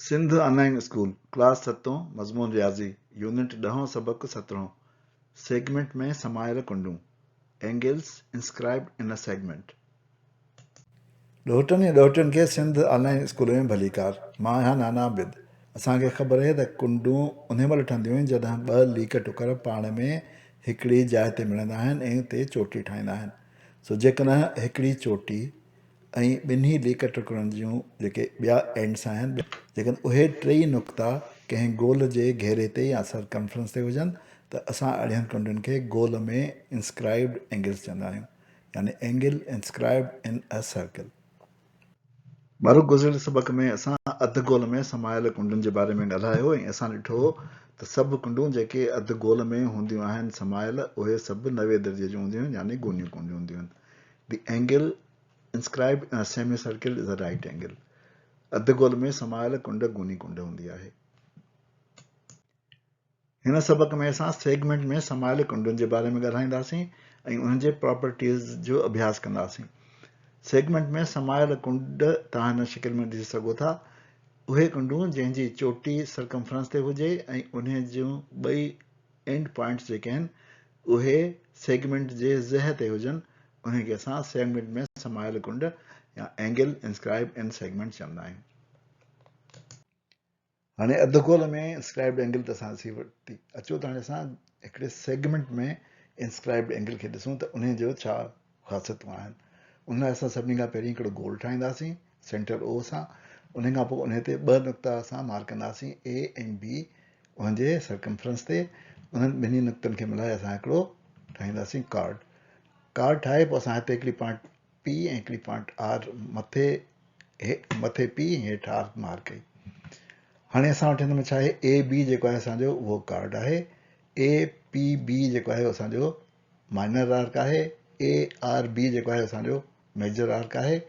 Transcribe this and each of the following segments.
Sindh online school class 7 मज़मून रियाज़ी unit 10 सबक 17 सेगमेंट में समायल कुंडूं angles inscribed in a segment. ॾोहटनि ऐं ॾोहटियुनि खे सिंध ऑनलाइन स्कूल में भलीकार। मां आहियां नाना आबिद। असांखे ख़बर आहे त कुंडूं उन महिल ठहंदियूं आहिनि जॾहिं ॿ लीक टुकर पाण में हिकिड़ी जाइ ते मिलंदा आहिनि ऐं उते चोटी ठाहींदा आहिनि। सो जेकॾहिं हिकिड़ी चोटी ऐं ॿिन्ही लीक टुकरनि जूं जेके ॿिया एंड्स आहिनि, जेकॾहिं उहे टई नुक़्ता कंहिं गोल जे घेरे ते या सरकमफ्रेंस ते हुजनि त असां अहिड़ियुनि कुंडुनि खे गोल में इंस्क्राइब्ड एंगल्स चवंदा आहियूं, यानी angle inscribed in a circle. मारो गुज़िरियल सबक में असां अधु गोल में समायल कुंडुनि जे बारे में ॻाल्हायो ऐं असां ॾिठो त सभु कुंडूं जेके अधु गोल में हूंदियूं आहिनि समायल, उहे सभु 90 दर्जे जूं हूंदियूं आहिनि, यानी गूनियूं कुंडियूं हूंदियूं आहिनि। The angle inscribed in a semicircle is a right angle. अधु गोल में समायल कुंड गूनी कुंड हूंदी आहे। हिन सबक में असां सेगमेंट में समायल कुंडुनि जे बारे में ॻाल्हाईंदासीं ऐं उन्हनि जे प्रॉपर्टीज़ जो अभ्यास कंदासीं। सेगमेंट में समायल कुंड तव्हां हिन शिकिल में ॾिसी सघो था। उहे कुंडूं जंहिंजी चोटी सरकमफ्रेंस ते हुजे ऐं उन जूं ॿई एंड पॉइंट्स जेके आहिनि उहे सेगमेंट जे ज़ह ते हुजनि, उनखे असां सेगमेंट में समायल कुंड या एंगल इंस्क्राइब इन सेगमेंट चवंदा आहियूं। हाणे अधु गोल में इंस्क्राइब्ड एंगल त असां ॾिसी वरिती। अचो त हाणे असां हिकिड़े सेगमेंट में इंस्क्राइब्ड एंगल खे ॾिसूं त उन जो छा ख़ासियतूं आहिनि। उन लाइ असां सभिनी खां पहिरीं हिकिड़ो गोल ठाहींदासीं सेंटर ओ सां। उन खां पोइ उन ते ॿ नुक़्ता असां मार्क कंदासीं ए ऐं बी उनजे सरकमफ्रेंस ते। उन्हनि ॿिन्ही नुक़्तनि खे मिलाए असां हिकिड़ो ठाहींदासीं कार्ड। कार्ड ठाहे पोइ असां हिते हिकिड़ी पॉइंट पी ऐं हिकिड़ी पॉइंट आर मथे पी ऐं हेठि आर मार्क कई। हाणे असां वटि हिन में छा आहे, ए बी जेको आहे असांजो उहो कार्ड आहे। ए पी बी जेको आहे असांजो माइनर आर्क आहे। ए आर बी जेको आहे असांजो मेजर आर्क आहे।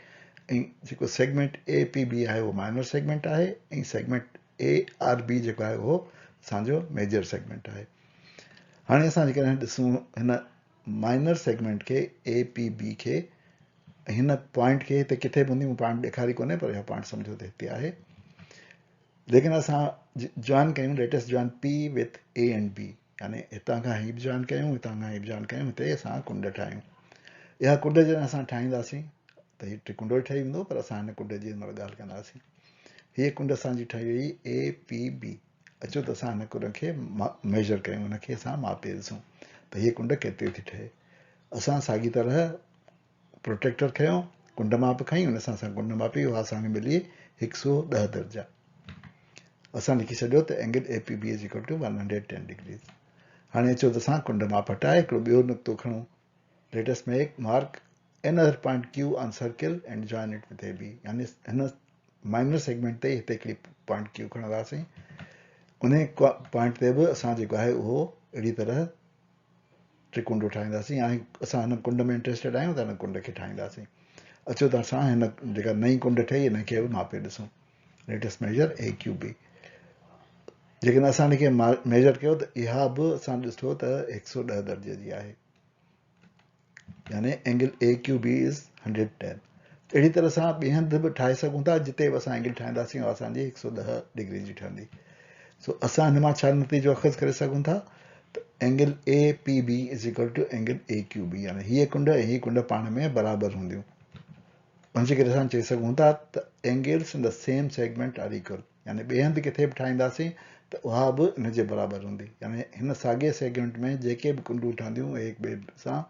ऐं जेको सेगमेंट ए पी बी आहे उहो माइनर सेगमेंट आहे ऐं सेगमेंट ए आर बी जेको आहे उहो असांजो मेजर सेगमेंट आहे। हाणे असां जेकॾहिं ॾिसूं हिन माइनर सेगमेंट खे ए पी बी खे, हिन पॉइंट खे हिते किथे बि हूंदी, मूं पॉइंट ॾेखारी कोन्हे पर इहा पॉइंट सम्झो त हिते आहे। लेकिन असां जॉइन कयूं, latest join P with A and B, यानी हितां खां हीअ बि जॉइन कयूं, हितां खां हीअ बि जॉइन कयूं, हिते असां कुंड ठाहियूं। इहा कुंड जॾहिं असां ठाहींदासीं त हीअ त्रिकुंडो ठही वेंदो, पर असां हिन कुंड जी हिन महिल ॻाल्हि कंदासीं। हीअ कुंड असांजी ठही वई ए पी बी। अचो त असां हिन कुंड खे मेजर कयूं, हुनखे असां मापे ॾिसूं त हीअ कुंड केतिरी थी ठहे। असां साॻी तरह प्रोटेक्टर खयों, कुंड माप खईं, हुन सां असां कुंड मापी, उहा असांखे मिली 110 दर्जा। असां लिखी छॾियो त angle A P B is equal to 110 degrees. हाणे अचो त असां कुंड माप हटाए हिकिड़ो ॿियो नुक़्तो खणूं। Let us make mark another point Q on circle and join it with AB, यानी हिन माइनर सेगमेंट ते हिते हिकिड़ी पॉइंट Q खणंदासीं। उन पॉइंट ते बि असां जेको आहे उहो अहिड़ी तरह त्रिकुंडो ठाहींदासीं, या असां हिन कुंड में इंट्रस्टेड आहियूं त हिन कुंड खे ठाहींदासीं। अचो त असां हिन जेका नई कुंड ठही हिनखे बि मापे ॾिसूं। लेट अस मेजर ए क्यू बी। जेकॾहिं असां हिनखे मेजर कयो त इहा बि असां ॾिठो त 110 दर्जे जी आहे, यानी angle A Q B is 110। अहिड़ी तरह सां ॿिए हंधि बि ठाहे सघूं था, जिते बि असां एंगल ठाहींदासीं उहा असांजी 110 डिग्री जी ठहंदी। सो असां हिन मां छा नतीजो अख़ज़ करे सघूं था त angle A P B is equal to angle A Q B, यानी हीअ कुंड ऐं हीअ कुंड पाण में बराबरि हूंदियूं। उनजे करे असां चई सघूं था त angles in the same segment are equal, यानी ॿिए हंधि किथे बि ठाहींदासीं त उहा बि इन जे बराबरि हूंदी। यानी हिन साॻिए सेगमेंट में जेके बि कुंडूं ठहंदियूं उहे हिक ॿिए सां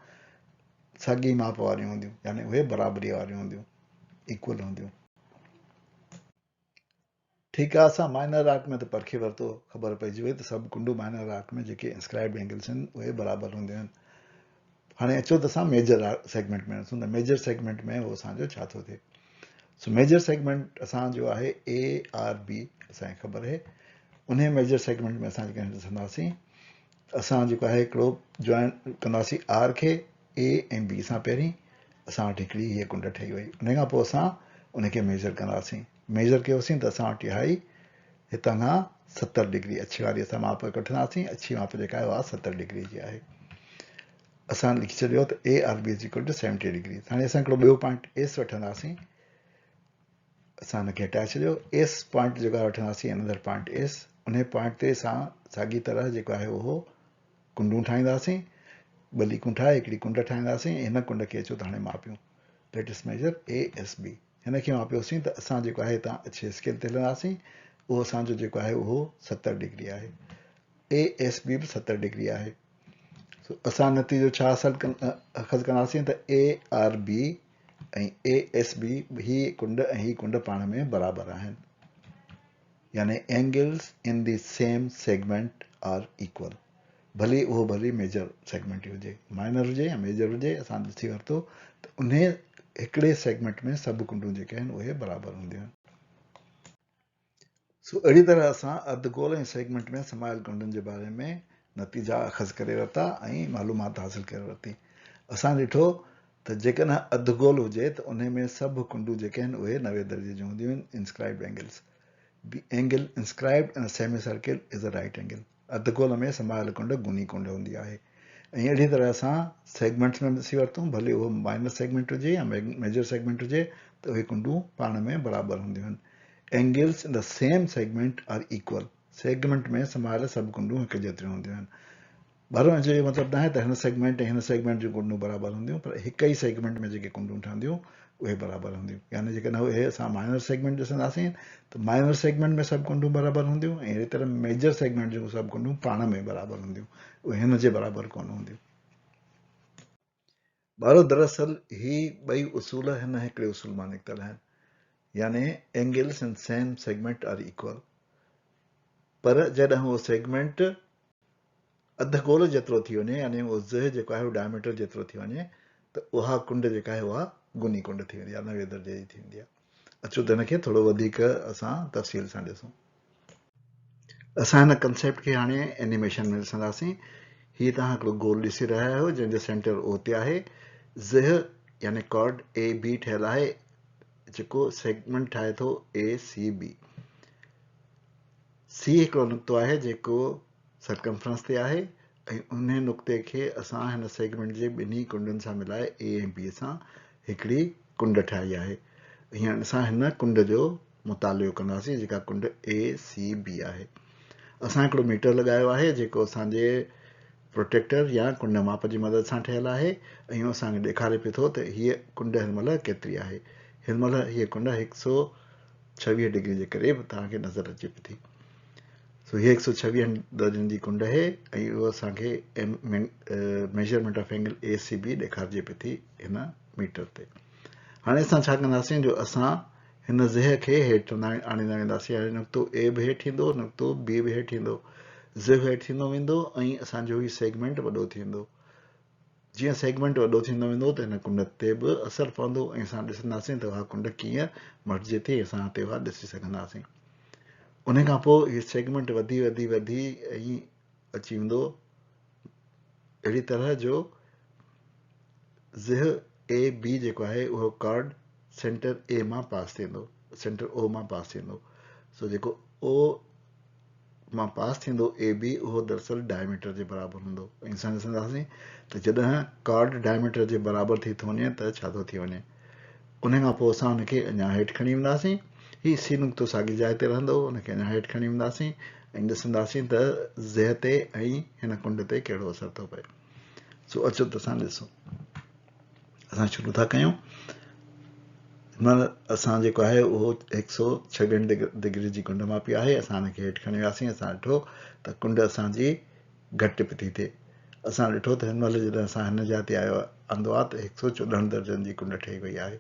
साॻी माप वारियूं हूंदियूं, यानी उहे बराबरी वारियूं हूंदियूं, इक्वल हूंदियूं। ठीकु आहे, असां माइनर आर्क में त परखे वरितो, ख़बर पइजी वई त सभु कुंडूं माइनर आर्क में जेके इंस्क्राइब्ड एंगल्स आहिनि उहे बराबरि हूंदियूं आहिनि। हाणे अचो त असां मेजर सेगमेंट में ॾिसूं त मेजर सेगमेंट में उहो असांजो छा थो थिए। सो मेजर सेगमेंट असांजो आहे ए आर बी, असांखे ख़बर आहे। उन मेजर सेगमेंट में असां जेकॾहिं ॾिसंदासीं, असां जेको आहे हिकिड़ो जॉइन कंदासीं आर खे ए ऐं बी सां पहिरीं। असां वटि हिकिड़ी हीअ कुंड ठही वई। उन खां पोइ असां उनखे मेजर कंदासीं। मेजर कयोसीं त असां वटि इहा आई हितां खां 70 डिग्री अछी वारी असां माप कढंदासीं। अछी माप जेका आहे उहा 70 डिग्री जी आहे। असां लिखी छॾियो त A R B is equal to 70 degree. हाणे असां हिकिड़ो ॿियो पॉइंट एस वठंदासीं। असां हिनखे हटाए छॾियो। एस पॉइंट जेको आहे वठंदासीं अनदर पॉइंट एस, उन पॉइंट ते असां साॻी तरह जेको आहे उहो कुंडूं ठाहींदासीं। ॿ लीकूं ठाहे हिकिड़ी कुंड ठाहींदासीं। हिन कुंड खे अचो त हाणे मापियूं। Let us measure A S B. हिन खे मापियोसीं त असां जेको आहे हितां अच्छे स्केल ते हलंदासीं। उहो असांजो जेको आहे उहो 70 डिग्री आहे। ए एस बी बि 70 डिग्री आहे। असां नतीजो छा अखज़ कंदासीं त ए आर बी ऐं ए एस बी ही कुंड ऐं ही कुंड पाण में बराबरि आहिनि। यानी angles in the same segment are equal. भली उहो भली मेजर सेगमेंट हुजे, माइनर हुजे या मेजर हुजे, असां ॾिसी वरितो त उन हिकिड़े सेगमेंट में सभु कुंडूं जेके आहिनि उहे बराबरि हूंदियूं आहिनि। सो अहिड़ी तरह असां अधगोल ऐं सेगमेंट में समायल कुंडुनि जे बारे में नतीजा अखज़ करे वरिता ऐं मालूमात हासिल करे वरिती। असां ॾिठो त जेकॾहिं अधगोल हुजे त उन में सभु कुंडूं जेके आहिनि उहे 90 दर्जे जूं हूंदियूं आहिनि। Inscribed angles. The angle inscribed in a semicircle is a right angle. अधगोल में समायल कुंड गुनी कुंड हूंदी आहे। ऐं अहिड़ी तरह असां सेगमेंट्स में ॾिसी वरितूं, भले उहो माइनर सेगमेंट हुजे या मेजर सेगमेंट हुजे, त उहे कुंडूं पाण में बराबरि हूंदियूं आहिनि। Angles in the same segment are equal. Segment में समायल सभु कुंडूं हिकु जेतिरियूं हूंदियूं आहिनि। बराबरि जो मतिलबु न आहे त हिन सेगमेंट ऐं हिन सेगमेंट जूं कुंडूं बराबरि हूंदियूं, पर हिक ई सेगमेंट में जेके कुंडूं ठहंदियूं उहे बराबरि हूंदियूं। यानी जेकॾहिं उहे असां माइनर सेगमेंट ॾिसंदासीं त माइनर सेगमेंट में सभु कुंडूं बराबरि हूंदियूं ऐं अहिड़ी तरह मेजर सेगमेंट जूं सभु कुंडूं पाण में बराबरि हूंदियूं, उहे हिन जे बराबरि कोन हूंदियूं। ॿारो दरअसल ही ॿई उसूल हिन हिकिड़े उसूल मां निकितल आहिनि। यानी angles in same segment are equal. पर जॾहिं उहो सेगमेंट अधगोल जेतिरो थी वञे, यानी उहो ज़ जेको आहे उहो डायमीटर जेतिरो थी वञे, त उहा कुंड जेका आहे उहा गुनी कुंड थी वेंदी आहे, 90 दर्जे जी थी वेंदी आहे। अचो त हिनखे थोरो वधीक असां तफ़सील सां ॾिसूं। असां हिन कंसेप्ट खे हाणे एनिमेशन में ॾिसंदासीं। हीअ तव्हां हिकिड़ो गोल ॾिसी रहिया आहियो जंहिंजो सेंटर ओ ते आहे। ज़ यानी कॉर्ड ए बी ठहियलु आहे, जेको सेगमेंट ठाहे थो ए सी बी। सी हिकिड़ो नुक़्तो आहे जेको सर्कमफ्रेंस ते आहे ऐं उन नुक़्ते खे असां हिन सेगमेंट जे ॿिन्ही कुंडुनि सां मिलाए ए ऐं बी सां हिकिड़ी कुंड ठाही आहे। हींअर असां हिन कुंड जो मुतालियो कंदासीं जेका कुंड ए सी बी आहे। असां हिकिड़ो मीटर लॻायो आहे जेको असांजे प्रोटेक्टर या कुंड माप जी मदद सां ठहियलु आहे ऐं इहो असांखे ॾेखारे पियो थो त हीअ कुंड हिन महिल केतिरी आहे। हिन महिल हीअ कुंड 126 डिग्री जे क़रीब तव्हांखे नज़र अचे पई थी। सो हीअ 126 दर्जनि जी कुंड आहे ऐं उहो असांखे measurement of angle A C B ॾेखारिजे पई थी हिन मीटर ते। हाणे असां छा कंदासीं, जो असां हिन ज़ह खे हेठि आणींदा वेंदासीं। हाणे नुक़्तो ए बि हेठि ईंदो, नुक़्तो बी बि हेठि ईंदो, ज़ह हेठि थींदो वेंदो ऐं असांजो हीउ सेगमेंट वॾो थींदो। जीअं सेगमेंट वॾो थींदो वेंदो त हिन कुंड ते बि असरु पवंदो ऐं असां ॾिसंदासीं त उहा कुंड कीअं मटिजे थी, असां हुते उहा ॾिसी सघंदासीं। उन खां पोइ हीउ सेगमेंट वधी वधी वधी ऐं अची वेंदो अहिड़ी तरह जो ज़ह ए बी जेको आहे उहो कॉर्ड सेंटर ए मां पास थींदो, सेंटर ओ मां पास थींदो। सो जेको ओ मां पास थींदो ए बी, उहो दरअसल डायमीटर जे बराबरि हूंदो ऐं असां ॾिसंदासीं त जॾहिं कॉर्ड डायमीटर जे बराबरि थी थो वञे त छा थो थी वञे। उन खां पोइ असां हुनखे अञा हेठि खणी वेंदासीं। हीउ सी नुक़्तो साॻी जाइ ते रहंदो, हुनखे अञा हेठि खणी वेंदासीं ऐं ॾिसंदासीं त ज़ह ते ऐं हिन कुंड ते कहिड़ो असरु थो पए। सो अचो त असां ॾिसूं। असां शुरू था कयूं। हिन असां जेको आहे उहो 126 डिग्री जी कुंड मापी आहे। असां हिनखे हेठि खणी वियासीं। असां ॾिठो त कुंड असांजी घटि पई थी थिए। असां ॾिठो त हिन महिल जॾहिं असां हिन जाइ ते आंदो आहे त 114 दर्जनि जी कुंड ठही वई आहे।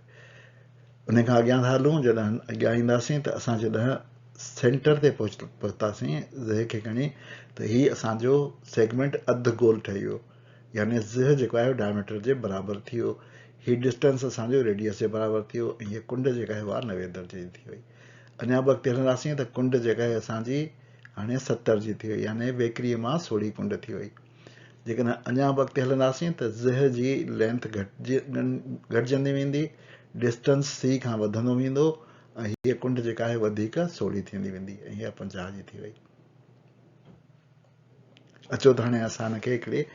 उन खां अॻियां था हलूं। जॾहिं अॻियां ईंदासीं त असां जॾहिं सेंटर ते पहुतासीं ज़ह खे खणी, त हीउ असांजो सेगमेंट अधु गोल ठही वियो। यानी ज़ह जेको आहे डायमीटर जे बराबरि थी वियो। हीउ डिस्टेंस असांजो रेडियस जे बराबरि थी वियो ऐं हीअ कुंड जेका आहे उहा 90 दर्जे जी थी वई। अञा ॿ अॻिते हलंदासीं त कुंड जेका आहे असांजी हाणे 70 जी थी वई, यानी वेकिरीअ मां 16 कुंड थी वई। जेकॾहिं अञा ॿ अॻिते हलंदासीं त ज़ह जी लेंथ घटिजंदी वेंदी, डिस्टेंस सी खां वधंदो वेंदो ऐं हीअ कुंड जेका आहे वधीक सोढ़ी थींदी वेंदी ऐं हीअ 50 जी थी वई। अचो त हाणे असां हिनखे हिकिड़े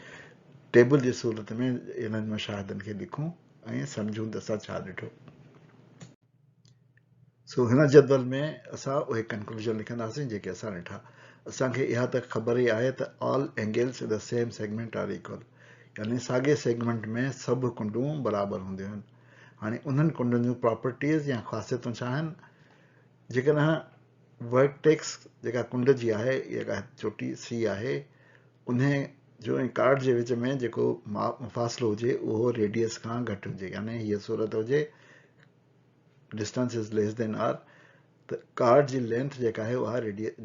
टेबल जी सूरत में इन्हनि मशाहिदनि खे लिखूं ऐं सम्झूं त असां छा ॾिठो। सो हिन जदवल में असां उहे कंक्लूजन लिखंदासीं जेके असां ॾिठा। असांखे इहा त ख़बर ई आहे त all angles in the same segment are equal, यानी साॻे सेगमेंट में सभु कुंडूं बराबरि हूंदियूं आहिनि। हाणे उन्हनि कुंडनि जूं प्रॉपर्टीज़ या ख़ासियतूं छा आहिनि? जेकॾहिं वर्टेक्स जेका कुंड जी आहे, जेका चोटी सी आहे, उन जो ऐं कार्ड जे विच में जेको फ़ासिलो हुजे उहो रेडियस खां घटि हुजे, यानी हीअ सूरत हुजे distance is less than r, त कार्ड जी लेंथ जेका आहे उहा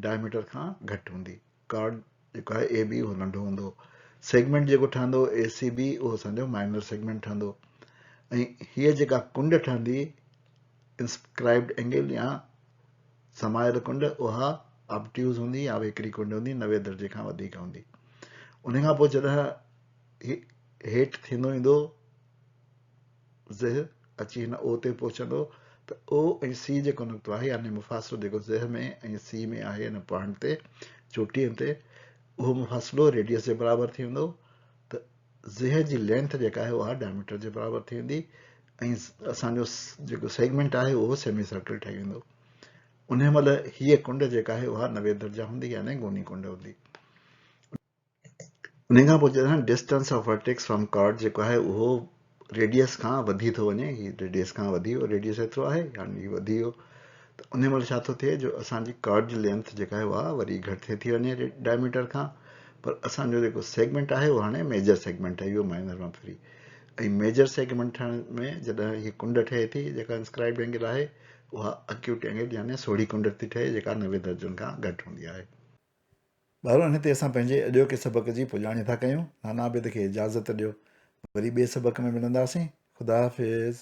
डायमीटर खां घटि हूंदी। कार्ड जेको आहे ए बी उहो नंढो हूंदो। सेगमेंट जेको ठहंदो ए सी बी उहो असांजो माइनर सेगमेंट ठहंदो। ऐं हीअ जेका कुंड ठहंदी इंस्क्राइब्ड एंगल या समायल कुंड, उहा ऑब्ट्यूज़ हूंदी या हिकिड़ी कुंड हूंदी 90 दर्जे खां वधीक हूंदी। उन खां पोइ जॾहिं हेठि थींदो ईंदो ज़ह अची हिन ओ ते पहुचंदो, त ओ ऐं सी जेको निकितो आहे, यानी मुफ़ासिलो जेको ज़ह में ऐं सी में आहे हिन पॉइंट ते चोटीअ ते, उहो मुफ़ासिलो रेडियस जे बराबरि थी वेंदो। त ज़ह जी लेंथ जेका आहे उहा डायमीटर जे बराबरि थी वेंदी ऐं असांजो जेको सेगमेंट आहे उहो सेमी सर्कल ठही वेंदो। उन महिल हीअ कुंड जेका आहे उहा 90 दर्जा हूंदी, यानी गोनी कुंड हूंदी। उन खां पोइ जॾहिं distance of vertex from card जेको आहे उहो रेडियस खां वधी थो वञे, हीअ रेडियस खां वधी वियो, रेडियस एतिरो आहे यानी हीअ वधी वियो, त उन महिल छा थो थिए, जो असांजी कार्ड जी लेंथ जेका आहे उहा वरी घटि थिए थी वञे डायमीटर खां, पर असांजो जेको सेगमेंट आहे उहो हाणे मेजर सेगमेंट आहे, इहो माइनर मां फ्री। ऐं मेजर सेगमेंट ठहण में जॾहिं हीअ कुंड ठहे थी जेका इंस्क्राइब्ड एंगल आहे, उहा अक्यूट एंगल यानी सोढ़ी कुंड थी ठहे जेका 90 दर्जनि खां घटि हूंदी आहे। ॿारनि, हिते असां पंहिंजे अॼोके सबक़ जी पुॼाणी था कयूं। नाना आबिद खे इजाज़त ॾियो, वरी ॿिए सबक़ में मिलंदासीं। ख़ुदा हाफ़िज़।